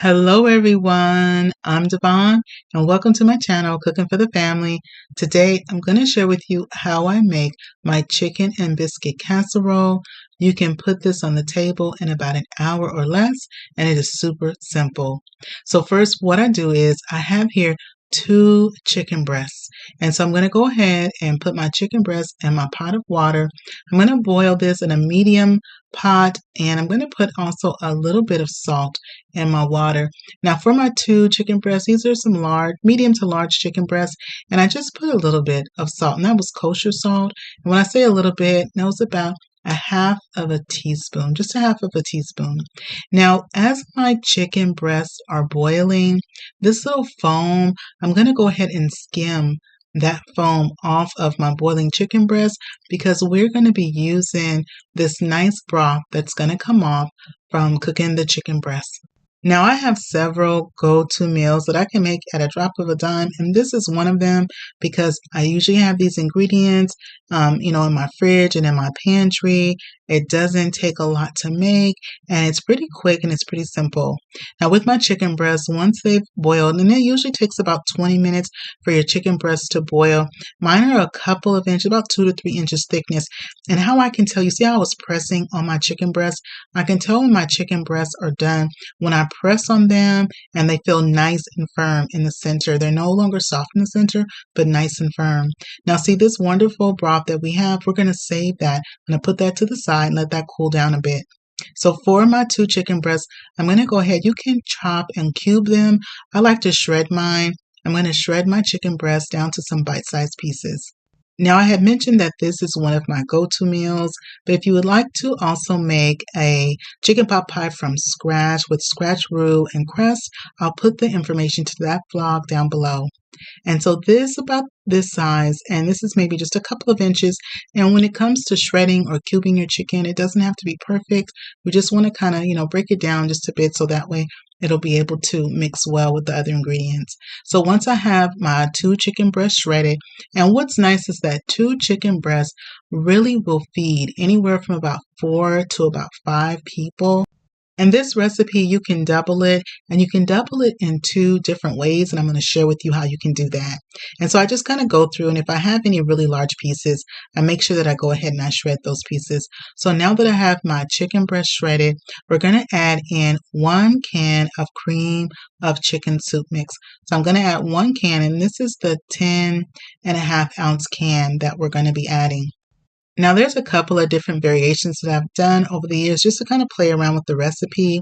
Hello everyone, I'm Dyvonne and welcome to my channel, Cooking for the Family. Today I'm going to share with you how I make my chicken and biscuit casserole. You can put this on the table in about an hour or less and it is super simple. So first what I do is I have here 2 chicken breasts, and so I'm going to go ahead and put my chicken breast in my pot of water. I'm going to boil this in a medium pot, and I'm going to put also a little bit of salt in my water. Now for my 2 chicken breasts, these are some medium to large chicken breasts, and I just put a little bit of salt, and that was kosher salt. And when I say a little bit, that was about a half of a teaspoon, just a half of a teaspoon. Now, as my chicken breasts are boiling, this little foam, I'm going to go ahead and skim that foam off of my boiling chicken breast because we're going to be using this nice broth that's going to come off from cooking the chicken breast. Now, I have several go-to meals that I can make at a drop of a dime, and this is one of them because I usually have these ingredients, in my fridge and in my pantry. It doesn't take a lot to make, and it's pretty quick and it's pretty simple. Now, with my chicken breasts, once they've boiled, and it usually takes about 20 minutes for your chicken breasts to boil. Mine are a couple of inches, about 2 to 3 inches thickness. And how I can tell, you see how I was pressing on my chicken breasts? I can tell when my chicken breasts are done when I press on them and they feel nice and firm in the center. They're no longer soft in the center, but nice and firm. Now see this wonderful broth that we have, we're going to save that. I'm going to put that to the side and let that cool down a bit. So for my 2 chicken breasts, I'm going to go ahead, you can chop and cube them. I like to shred mine. I'm going to shred my chicken breasts down to some bite-sized pieces. Now, I had mentioned that this is one of my go-to meals, but if you would like to also make a chicken pot pie from scratch with scratch roux and crust, I'll put the information to that vlog down below. And so this is about this size, and this is maybe just a couple of inches. And when it comes to shredding or cubing your chicken, it doesn't have to be perfect. We just want to kind of, break it down just a bit so that way it'll be able to mix well with the other ingredients. So once I have my 2 chicken breasts shredded, and what's nice is that 2 chicken breasts really will feed anywhere from about 4 to about 5 people. And this recipe, you can double it, and you can double it in 2 different ways, and I'm going to share with you how you can do that. And so I just kind of go through, and if I have any really large pieces, I make sure that I go ahead and I shred those pieces. So now that I have my chicken breast shredded, we're going to add in 1 can of cream of chicken soup mix. So I'm going to add 1 can, and this is the 10.5-ounce can that we're going to be adding. Now, there's a couple of different variations that I've done over the years just to kind of play around with the recipe.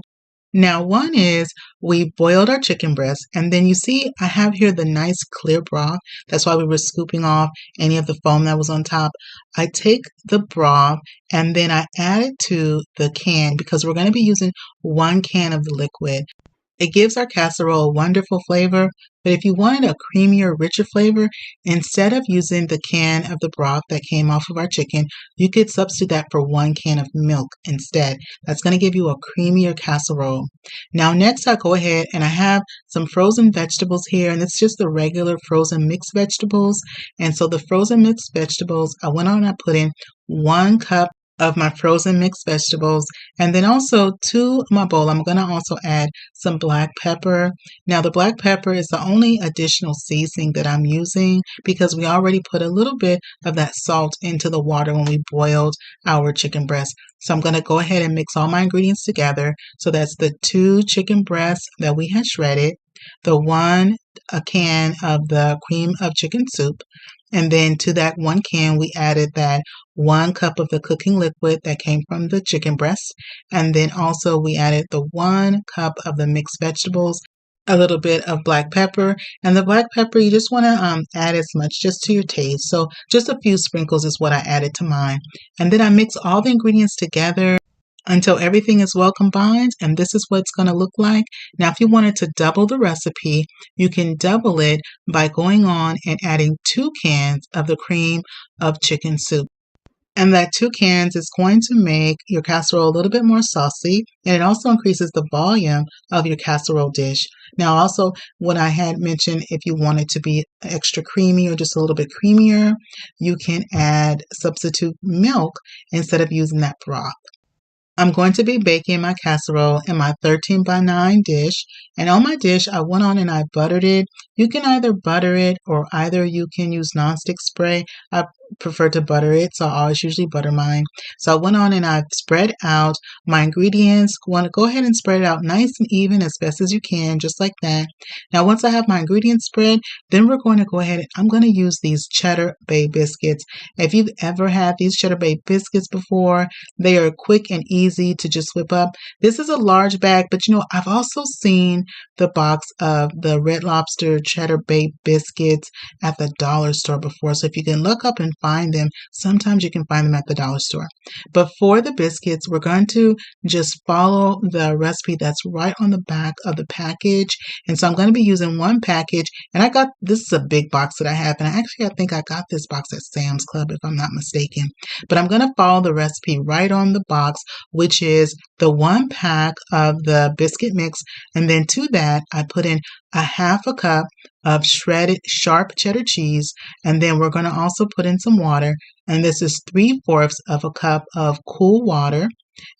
Now, one is we boiled our chicken breast, and then you see I have here the nice clear broth. That's why we were scooping off any of the foam that was on top. I take the broth and then I add it to the can because we're going to be using 1 can of the liquid. It gives our casserole a wonderful flavor, but if you wanted a creamier, richer flavor, instead of using the can of the broth that came off of our chicken, you could substitute that for 1 can of milk instead. That's going to give you a creamier casserole. Now next I go ahead and I have some frozen vegetables here, and it's just the regular frozen mixed vegetables. And so the frozen mixed vegetables, I went on and I put in 1 cup of my frozen mixed vegetables, and then also to my bowl I'm going to also add some black pepper. Now the black pepper is the only additional seasoning that I'm using because we already put a little bit of that salt into the water when we boiled our chicken breast. So I'm going to go ahead and mix all my ingredients together. So that's the 2 chicken breasts that we had shredded, the 1 can of the cream of chicken soup, and then to that 1 can, we added that 1 cup of the cooking liquid that came from the chicken breast. And then also we added the 1 cup of the mixed vegetables, a little bit of black pepper. And the black pepper, you just want to add as much just to your taste. So just a few sprinkles is what I added to mine. And then I mix all the ingredients together until everything is well combined, and this is what it's going to look like. Now, if you wanted to double the recipe, you can double it by going on and adding 2 cans of the cream of chicken soup. And that 2 cans is going to make your casserole a little bit more saucy, and it also increases the volume of your casserole dish. Now, also, what I had mentioned, if you want it to be extra creamy or just a little bit creamier, you can substitute milk instead of using that broth. I'm going to be baking my casserole in my 13 by 9 dish. And on my dish, I went on and I buttered it. You can either butter it or either you can use nonstick spray. I prefer to butter it, so I always usually butter mine. So I went on and I spread out my ingredients. Want to go ahead and spread it out nice and even as best as you can, just like that. Now, once I have my ingredients spread, then we're going to go ahead and I'm going to use these Cheddar Bay biscuits. If you've ever had these Cheddar Bay biscuits before, they are quick and easy to just whip up. This is a large bag, but you know, I've also seen the box of the Red Lobster Cheddar Bay biscuits at the dollar store before. So if you can look up and find them, sometimes you can find them at the dollar store. But for the biscuits, we're going to just follow the recipe that's right on the back of the package. And so I'm going to be using one package, and this is a big box that I have, and I think I got this box at Sam's Club if I'm not mistaken. But I'm going to follow the recipe right on the box, which is the 1 pack of the biscuit mix, and then to that I put in a half a cup of shredded sharp cheddar cheese, and then we're going to also put in some water, and this is 3/4 of a cup of cool water.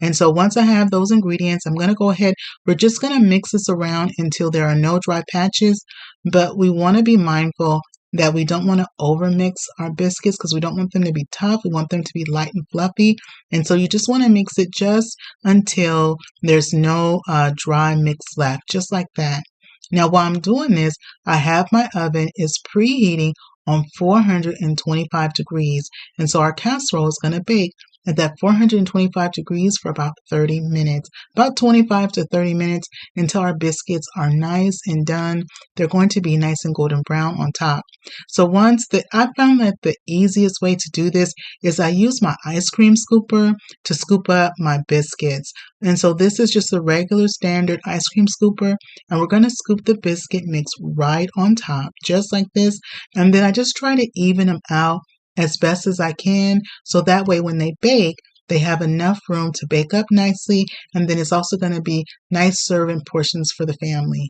And so once I have those ingredients, I'm going to go ahead, we're just going to mix this around until there are no dry patches, but we want to be mindful that we don't want to overmix our biscuits because we don't want them to be tough. We want them to be light and fluffy. And so you just want to mix it just until there's no dry mix left, just like that. Now, while I'm doing this, I have my oven is preheating on 425 degrees. And so our casserole is going to bake at that 425 degrees for about 30 minutes, about 25 to 30 minutes until our biscuits are nice and done. They're going to be nice and golden brown on top. So I found that the easiest way to do this is I use my ice cream scooper to scoop up my biscuits. And so this is just a regular standard ice cream scooper, and we're going to scoop the biscuit mix right on top, just like this. And then I just try to even them out as best as I can, so that way when they bake, they have enough room to bake up nicely, and then it's also going to be nice serving portions for the family.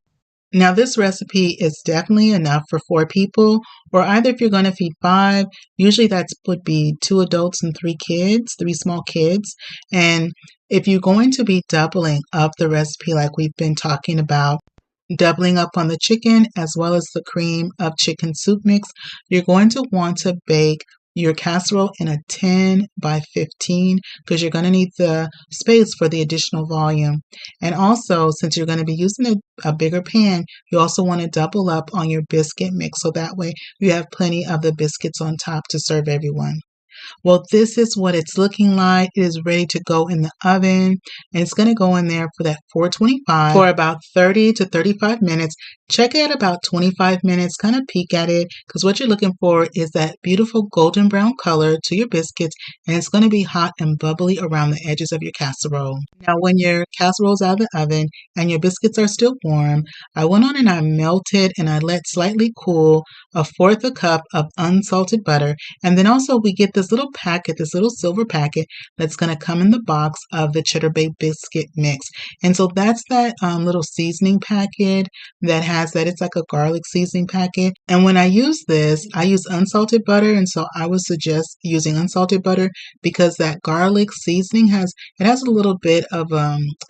Now, this recipe is definitely enough for 4 people, or either if you're going to feed 5, usually that would be 2 adults and 3 kids, 3 small kids. And if you're going to be doubling up the recipe like we've been talking about, doubling up on the chicken as well as the cream of chicken soup mix, you're going to want to bake your casserole in a 10 by 15 because you're going to need the space for the additional volume. And also, since you're going to be using a bigger pan, you also want to double up on your biscuit mix so that way you have plenty of the biscuits on top to serve everyone. Well, this is what it's looking like. It is ready to go in the oven, and it's going to go in there for that 425 for about 30 to 35 minutes. Check it at about 25 minutes, kind of peek at it, because what you're looking for is that beautiful golden brown color to your biscuits, and it's going to be hot and bubbly around the edges of your casserole. Now, when your casserole's out of the oven and your biscuits are still warm, I went on and I melted and I let slightly cool 1/4 cup of unsalted butter, and then also we get this little packet, this little silver packet that's going to come in the box of the Cheddar Bay biscuit mix. And so that's that little seasoning packet that has that. It's like a garlic seasoning packet. And when I use this, I use unsalted butter. And so I would suggest using unsalted butter because that garlic seasoning has a little bit of,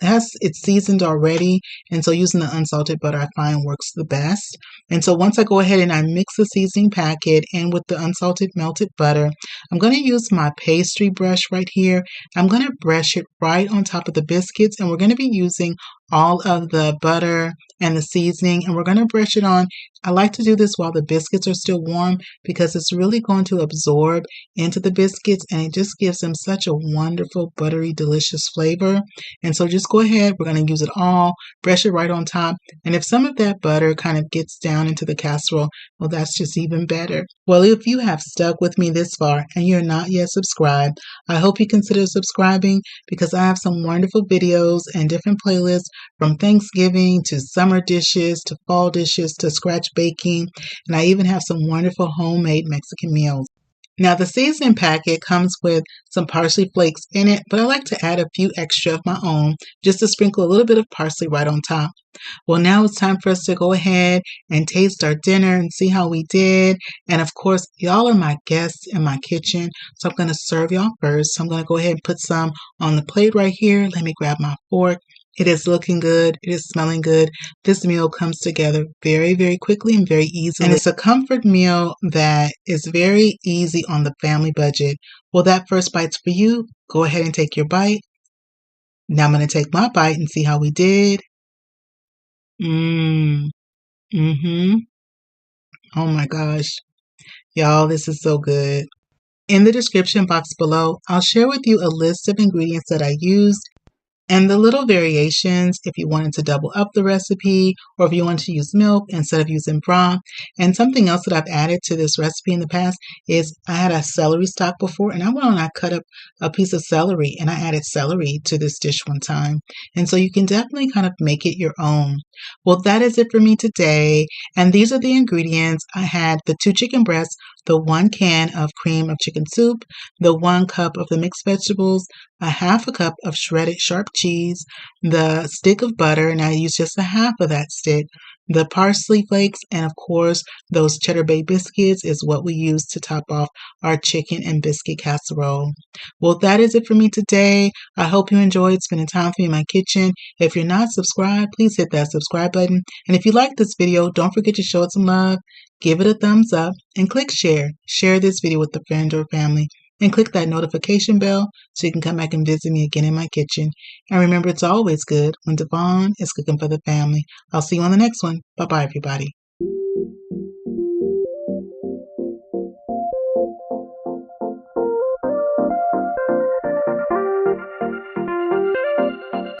it's seasoned already. And so using the unsalted butter I find works the best. And so once I go ahead and I mix the seasoning packet in with the unsalted melted butter, I'm going to use my pastry brush right here. I'm going to brush it right on top of the biscuits, and we're going to be using all of the butter and the seasoning, and we're going to brush it on. I like to do this while the biscuits are still warm because it's really going to absorb into the biscuits, and it just gives them such a wonderful, buttery, delicious flavor. And so just go ahead, we're going to use it all, brush it right on top, and if some of that butter kind of gets down into the casserole, well, that's just even better. Well, if you have stuck with me this far and you're not yet subscribed, I hope you consider subscribing because I have some wonderful videos and different playlists from Thanksgiving to summer dishes to fall dishes to scratch baking, and I even have some wonderful homemade Mexican meals. Now the seasoning packet comes with some parsley flakes in it, but I like to add a few extra of my own just to sprinkle a little bit of parsley right on top. Well, now it's time for us to go ahead and taste our dinner and see how we did. And of course, y'all are my guests in my kitchen, so I'm going to serve y'all first. So I'm going to go ahead and put some on the plate right here. Let me grab my fork. It is looking good. It is smelling good. This meal comes together very, very quickly and very easily. And it's a comfort meal that is very easy on the family budget. Well, that first bite's for you. Go ahead and take your bite. Now I'm going to take my bite and see how we did. Mm-hmm. Oh my gosh. Y'all, this is so good. In the description box below, I'll share with you a list of ingredients that I used and the little variations if you wanted to double up the recipe or if you wanted to use milk instead of using broth. And something else that I've added to this recipe in the past is I had a celery stalk before, and I went on and I cut up a piece of celery and I added celery to this dish one time. And so you can definitely kind of make it your own. Well, that is it for me today. And these are the ingredients. I had the 2 chicken breasts, the 1 can of cream of chicken soup, the 1 cup of the mixed vegetables, a half a cup of shredded sharp cheese, the stick of butter, and I used just a half of that stick, the parsley flakes, and of course, those Cheddar Bay biscuits is what we use to top off our chicken and biscuit casserole. Well, that is it for me today. I hope you enjoyed spending time with me in my kitchen. If you're not subscribed, please hit that subscribe button. And if you like this video, don't forget to show it some love, give it a thumbs up, and click share. Share this video with a friend or family. And click that notification bell so you can come back and visit me again in my kitchen. And remember, it's always good when Dyvonne is cooking for the family. I'll see you on the next one. Bye-bye, everybody.